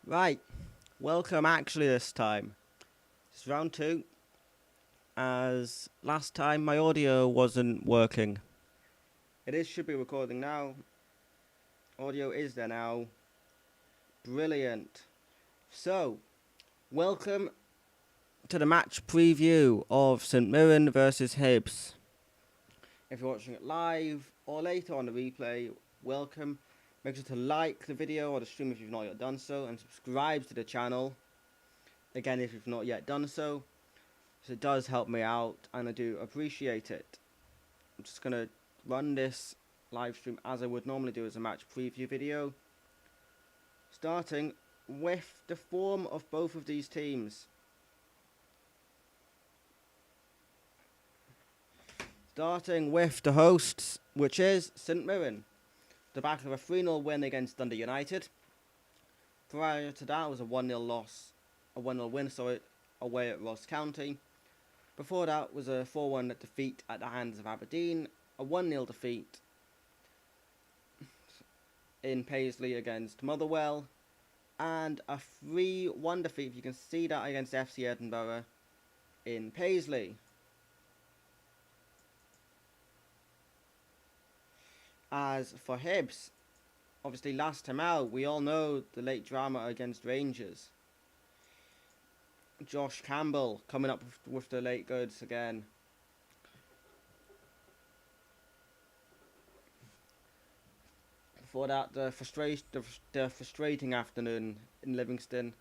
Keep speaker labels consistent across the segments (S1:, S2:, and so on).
S1: Right, welcome actually this time. It's round two, as last time my audio wasn't working. Should be recording now. Audio is there now. Brilliant. So, welcome to the match preview of St Mirren versus Hibs. If you're watching it live or later on the replay, welcome. Make sure to like the video or the stream if you've not yet done so, and subscribe to the channel. Again, if you've not yet done so. So it does help me out and I do appreciate it. I'm just going to run this live stream as I would normally do as a match preview video. Starting with the form of both of these teams. Starting with the hosts, which is St Mirren. The back of a 3-0 win against Dundee United. Prior to that was a 1-0 loss, a 1-0 win, away at Ross County. Before that was a 4-1 defeat at the hands of Aberdeen, a 1-0 defeat in Paisley against Motherwell, and a 3-1 defeat, if you can see that, against FC Edinburgh in Paisley. As for Hibs, obviously last time out, we all know the late drama against Rangers. Josh Campbell coming up with the late goods again. Before that, the frustrating afternoon in Livingston.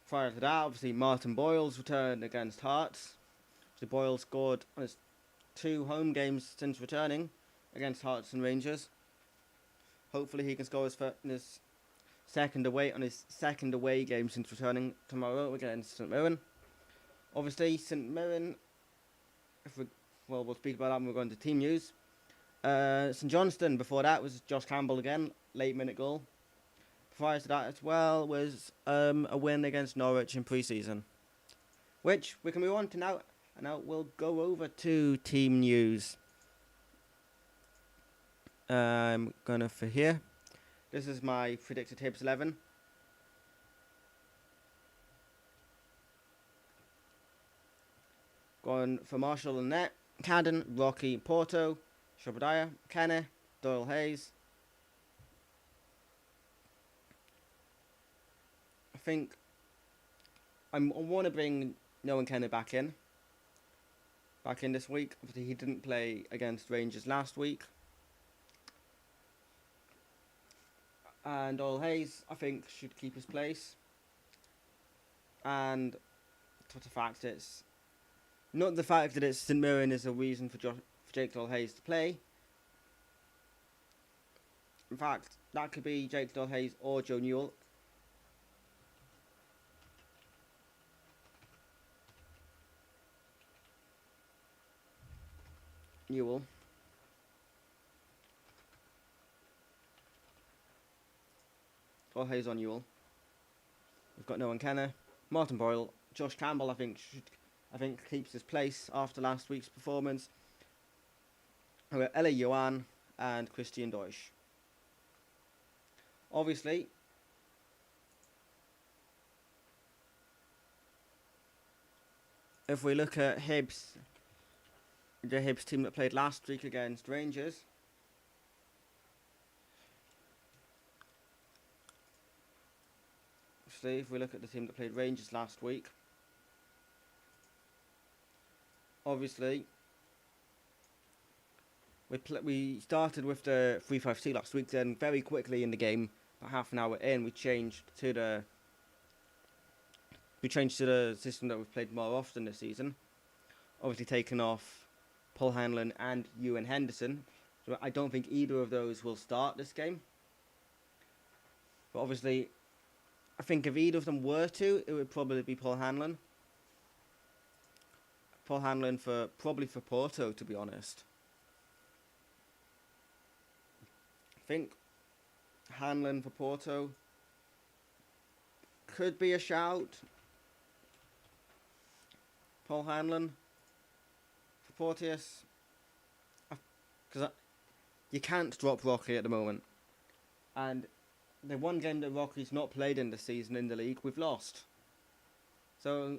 S1: Prior to that, obviously Martin Boyle's return against Hearts. So Boyle scored on his 2 home games since returning against Hearts and Rangers. Hopefully he can score his second away game since returning tomorrow against St Mirren. Obviously, St Mirren, we'll speak about that when we're going to team news. St Johnstone, before that, was Josh Campbell again, late minute goal. Prior to that as well was a win against Norwich in pre-season. Which we can move on to now, and now we'll go over to team news. I'm gonna for here. This is my predicted Hibs 11. Going for Marshall and net, Cadden, Rocky, Porto, Shabadiah, Kenner, Doyle Hayes. I think I want to bring Noah Kenner back in this week. Obviously he didn't play against Rangers last week. And Doyle Hayes, I think, should keep his place. And for the fact it's not the fact that it's St Mirren is a reason for Jake Doyle Hayes to play. In fact, that could be Jake Doyle Hayes or Joe Newell. Doyle Hayes on Newell. We've got Noah Kenner, Martin Boyle, Josh Campbell. I think keeps his place after last week's performance. We've got Ella Johan and Christian Deutsch. Obviously, if we look at Hibs, the Hibs team that played last week against Rangers, if we look at the team that played Rangers last week, obviously we started with the 3-5-2 last week. Then very quickly in the game, about half an hour in, we changed to the system that we've played more often this season. Obviously taking off Paul Hanlon and Ewan Henderson. So I don't think either of those will start this game. But obviously, I think if either of them were to, it would probably be Paul Hanlon. Paul Hanlon probably for Porto, to be honest. I think Hanlon for Porto could be a shout. Paul Hanlon for Porteous. Because you can't drop Rocky at the moment. And the one game that Rocky's not played in the season in the league, we've lost. So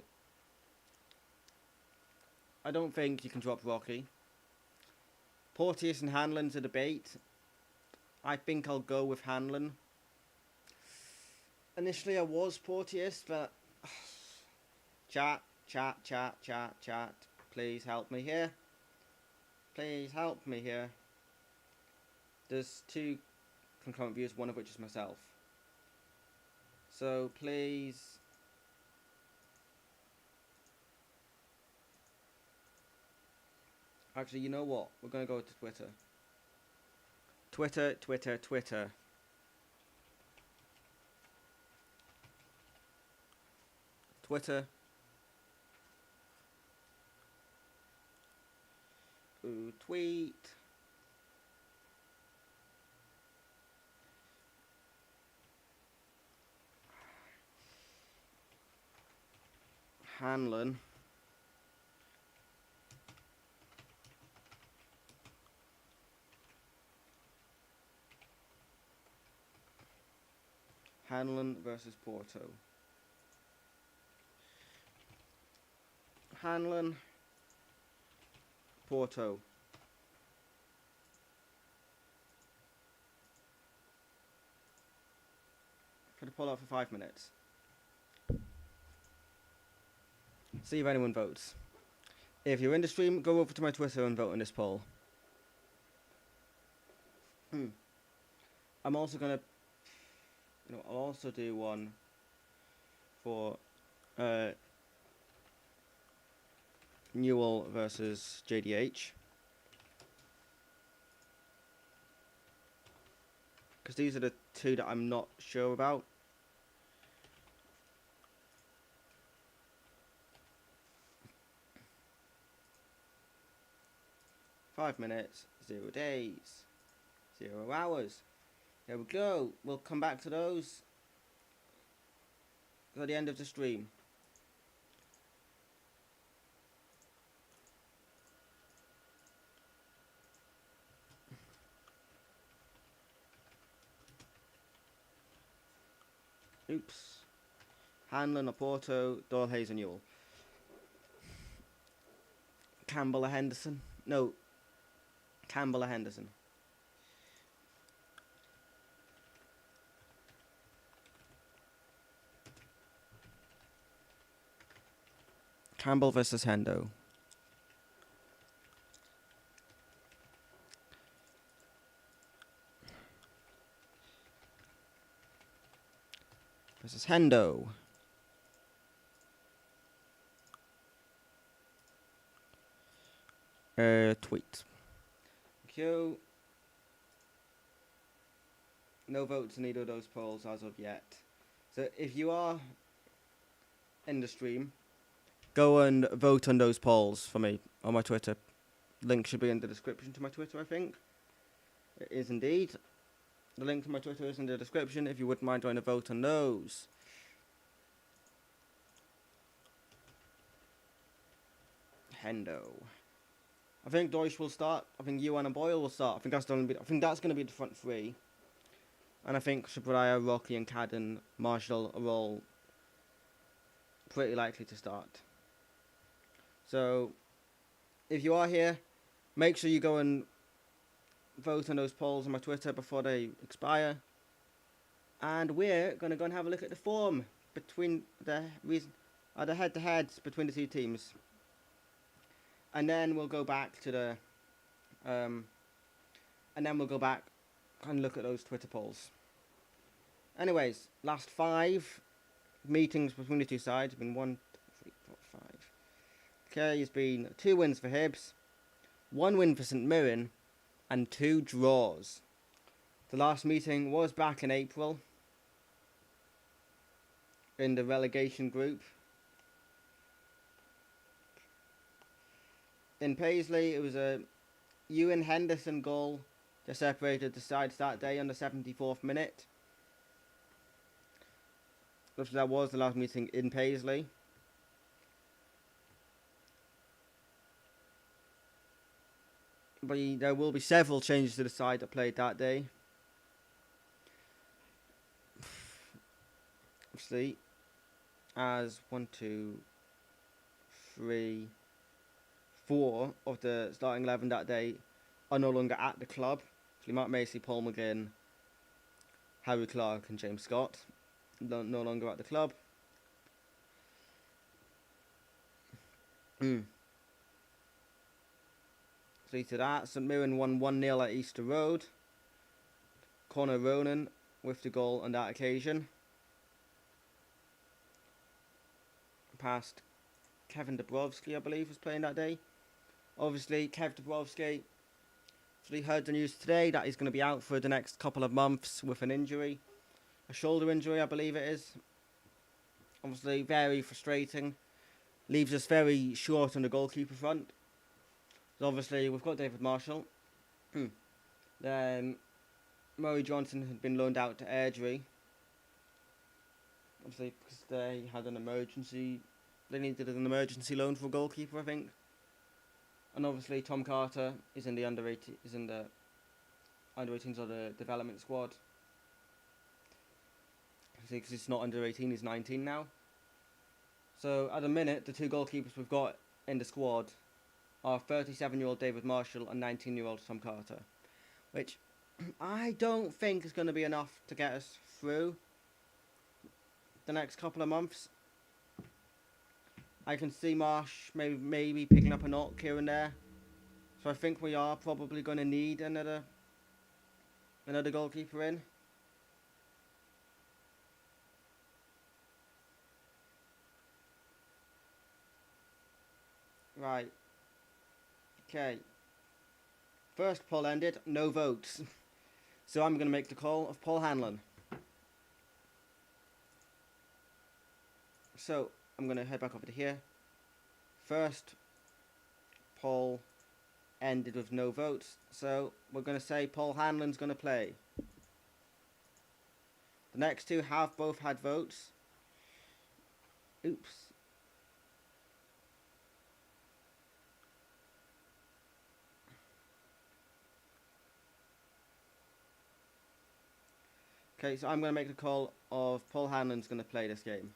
S1: I don't think you can drop Rocky. Porteous and Hanlon's a debate. I think I'll go with Hanlon. Initially I was Porteous, but chat. Please help me here. Please help me here. There's 2 concurrent views, one of which is myself. So please. Actually, you know what? We're going to go to Twitter. Twitter. Ooh, tweet. Hanlon. Hanlon versus Porto. Hanlon. Porto. Try to pull out for 5 minutes. See if anyone votes. If you're in the stream, go over to my Twitter and vote in this poll. I'm also gonna, I'll also do one for Newell versus JDH, because these are the 2 that I'm not sure about. Five minutes, 0 days, 0 hours. There we go. We'll come back to those at the end of the stream. Oops. Hanlon, Oporto, Doyle, Hayes and Newell. Campbell or Henderson? No. Campbell or Henderson? Campbell versus Hendo. Versus Hendo. Tweet. Q. No votes in either of those polls as of yet. So if you are in the stream, go and vote on those polls for me on my Twitter. Link should be in the description to my Twitter, I think. It is indeed. The link to my Twitter is in the description if you wouldn't mind trying to vote on those. Hendo. I think Deutsch will start. I think Yuan and Boyle will start. I think that's going to be the front 3. And I think Shabraya, Rocky and Cadden, Marshall are all pretty likely to start. So, if you are here, make sure you go and vote on those polls on my Twitter before they expire. And we're going to go and have a look at the form between the head-to-heads between the 2 teams. And then we'll go back to the, and then we'll go back and look at those Twitter polls. Anyways, last 5 meetings between the 2 sides have been 1, 2, 3, 4, 5. Okay, it's been 2 wins for Hibs, 1 win for St Mirren, and 2 draws. The last meeting was back in April in the relegation group. In Paisley, it was a Ewan Henderson goal that separated the sides that day on the 74th minute. That was the last meeting in Paisley. But there will be several changes to the side that played that day. obviously, as 1, 2, 3, 4 of the starting 11 that day are no longer at the club. So Mark Macy, Paul McGinn, Harry Clark and James Scott no longer at the club. So to that, St Mirren won 1-0 at Easter Road. Conor Ronan with the goal on that occasion. Past Kevin Dabrowski, I believe, was playing that day. Obviously, Kev Dabrowski, we heard the news today that he's going to be out for the next couple of months with an injury. A shoulder injury, I believe it is. Obviously, very frustrating. Leaves us very short on the goalkeeper front. So obviously, we've got David Marshall. Then Murray Johnson had been loaned out to Airdrie. Obviously, because they had an emergency. They needed an emergency loan for a goalkeeper, I think. And obviously, Tom Carter is in the under 18s or the development squad. Because he's not under 18, he's 19 now. So at the minute, the two goalkeepers we've got in the squad are 37-year-old David Marshall and 19-year-old Tom Carter, which I don't think is going to be enough to get us through the next couple of months. I can see Marsh maybe picking up a knock here and there, so I think we are probably going to need another goalkeeper in. Right. Okay. First poll ended, no votes. So I'm going to make the call of Paul Hanlon. So I'm going to head back over to here. First poll ended with no votes. So we're going to say Paul Hanlon's going to play. The next two have both had votes. Oops. Okay, so I'm going to make the call of Paul Hanlon's going to play this game.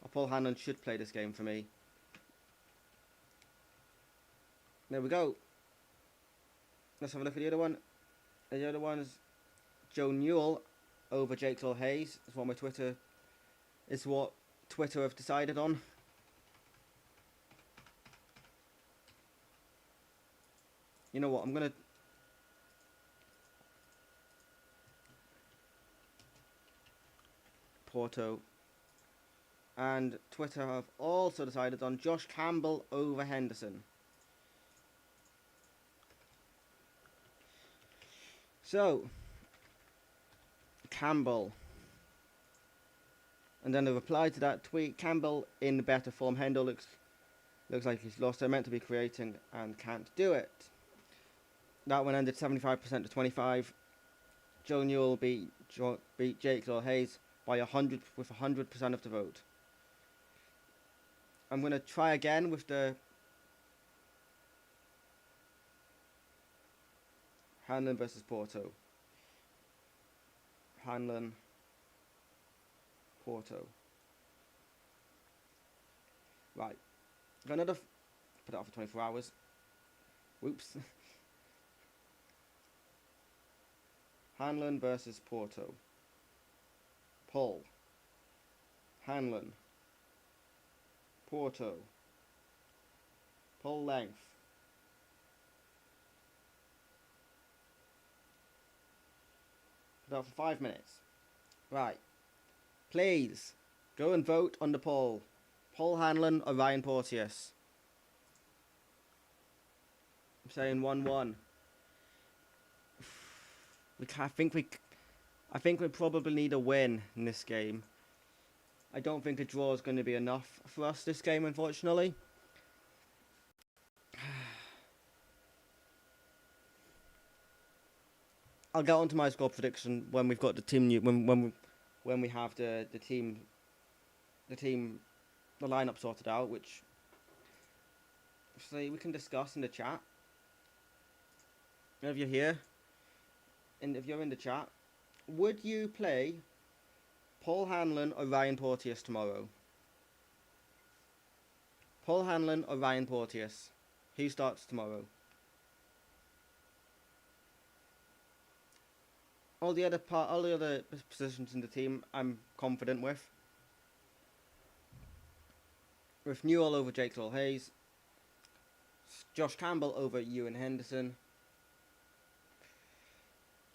S1: Or Paul Hanlon should play this game for me. There we go. Let's have a look at the other one. The other one is Joe Newell over Jake Hayes. It's what Twitter have decided on. You know what, I'm going to... Porto. And Twitter have also decided on Josh Campbell over Henderson. So, Campbell. And then the reply to that tweet, Campbell in better form. Hendo looks like he's lost. They're meant to be creating and can't do it. That one ended 75% to 25. Joe Newell beat Jake Hayes by 100 with 100% of the vote. I'm going to try again with the Hanlon versus Porto. Hanlon, Porto. Right. Got another... Put it off for 24 hours. Whoops. Hanlon versus Porto. Paul. Hanlon. Porto. Pull length. Put out for 5 minutes. Right. Please, go and vote on the poll. Paul Hanlon or Ryan Porteous? I'm saying 1-1. I think we probably need a win in this game. I don't think a draw is going to be enough for us this game, unfortunately. I'll get onto my score prediction when we've got the team when we have the lineup sorted out, which obviously we can discuss in the chat. And if you're here, and if you're in the chat, would you play Paul Hanlon or Ryan Porteous tomorrow? Paul Hanlon or Ryan Porteous? Who starts tomorrow? All the other positions in the team, I'm confident with. With Newell over Jake Hayes, Josh Campbell over Ewan Henderson.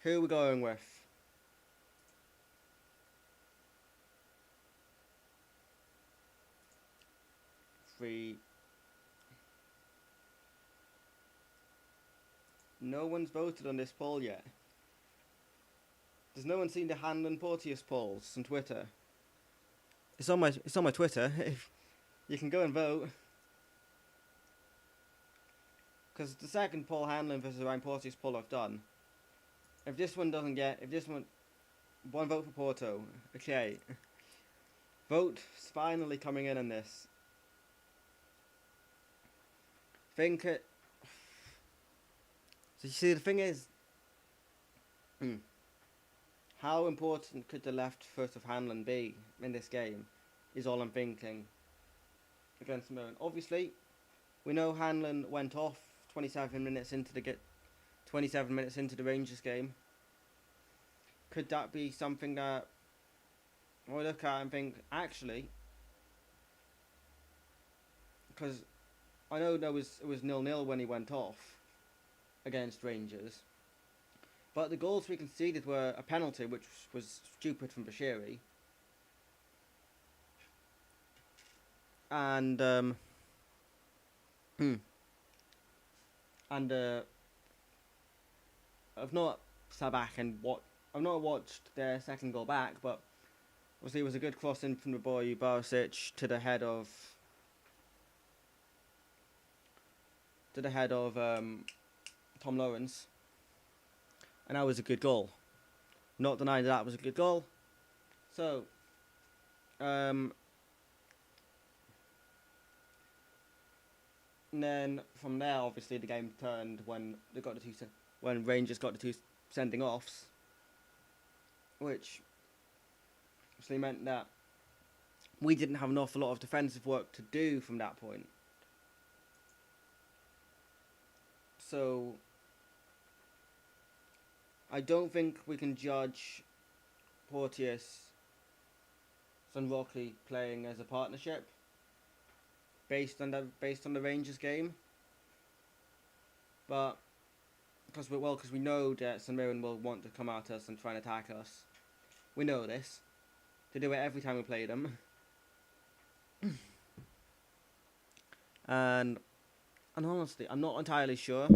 S1: Who are we going with? Three. No one's voted on this poll yet. Does no one seen the Hanlon Porteous polls on Twitter? It's on my Twitter. If you can go and vote. Because the second Paul Hanlon versus Ryan Porteous poll I've done. If this one, one vote for Porto. Okay. Vote finally coming in on this. Think it. So you see, the thing is, how important could the left foot of Hanlon be in this game? Is all I'm thinking. Against Mirren. Obviously, we know Hanlon went off 27 minutes into the Rangers game. Could that be something that I look at and think, actually, because I know it was 0-0 when he went off against Rangers, but the goals we conceded were a penalty, which was stupid from Bashiri, and I've not sat back and I've not watched their second goal back, but obviously it was a good cross in from the boy Barisic to the head of Tom Lawrence, and that was a good goal. Not denying that was a good goal. So, and then from there, obviously the game turned when Rangers got the two sending offs, which obviously meant that we didn't have an awful lot of defensive work to do from that point. So I don't think we can judge Porteous and Rockley playing as a partnership based on the Rangers game, but because we know that St Mirren will want to come at us and try and attack us. We know this. They do it every time we play them. And honestly, I'm not entirely sure,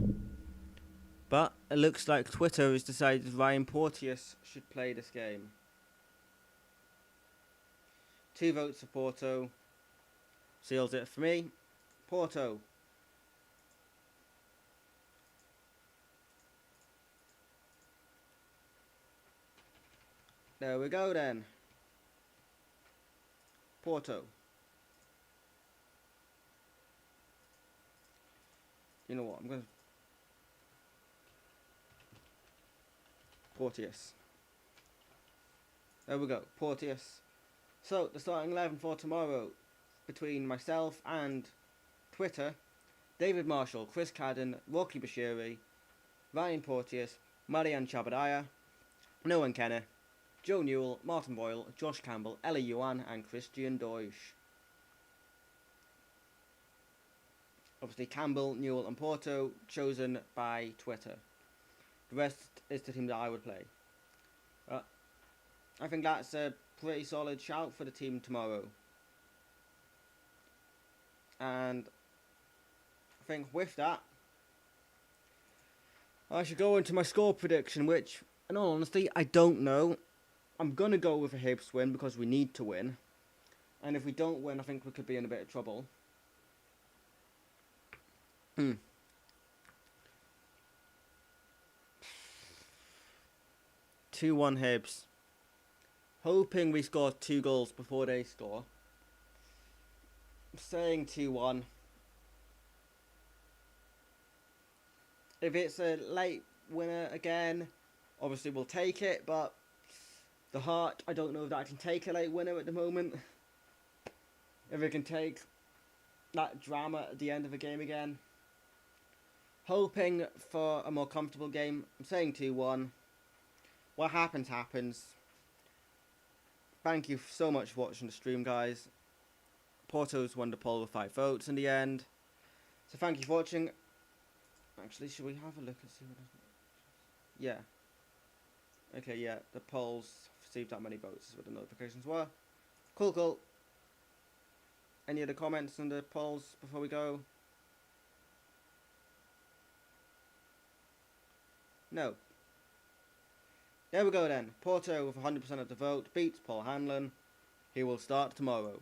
S1: but it looks like Twitter has decided Ryan Porteous should play this game. 2 votes for Porto. Seals it for me. Porto. There we go then. Porto. You know what, I'm going to... Porteous. There we go, Porteous. So, the starting 11 for tomorrow, between myself and Twitter: David Marshall, Chris Cadden, Rocky Bashiri, Ryan Porteous, Marian Chabadaya, Noah Kenner, Joe Newell, Martin Boyle, Josh Campbell, Ellie Yuan, and Christian Deutsch. Obviously, Campbell, Newell, and Porto chosen by Twitter. The rest is the team that I would play. I think that's a pretty solid shout for the team tomorrow. And I think with that, I should go into my score prediction, which, in all honesty, I don't know. I'm going to go with a Hibs win because we need to win. And if we don't win, I think we could be in a bit of trouble. 2-1 Hibs. Hoping we score 2 goals before they score. I'm saying 2-1. If it's a late winner again, obviously we'll take it, but The Heart, I don't know if that can take a late winner at the moment. If it can take that drama at the end of the game again. Hoping for a more comfortable game. I'm saying 2-1. What happens, happens. Thank you so much for watching the stream, guys. Porto's won the poll with 5 votes in the end. So thank you for watching. Actually, should we have a look and see what... Yeah. Okay, yeah. The polls received that many votes is what the notifications were. Cool. Any other comments on the polls before we go? No. There we go then. Porto with 100% of the vote beats Paul Hanlon. He will start tomorrow.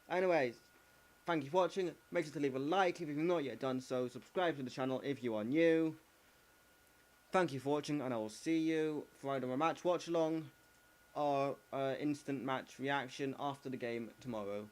S1: Anyways, thank you for watching. Make sure to leave a like if you've not yet done so. Subscribe to the channel if you are new. Thank you for watching, and I will see you for either a match watch along or instant match reaction after the game tomorrow.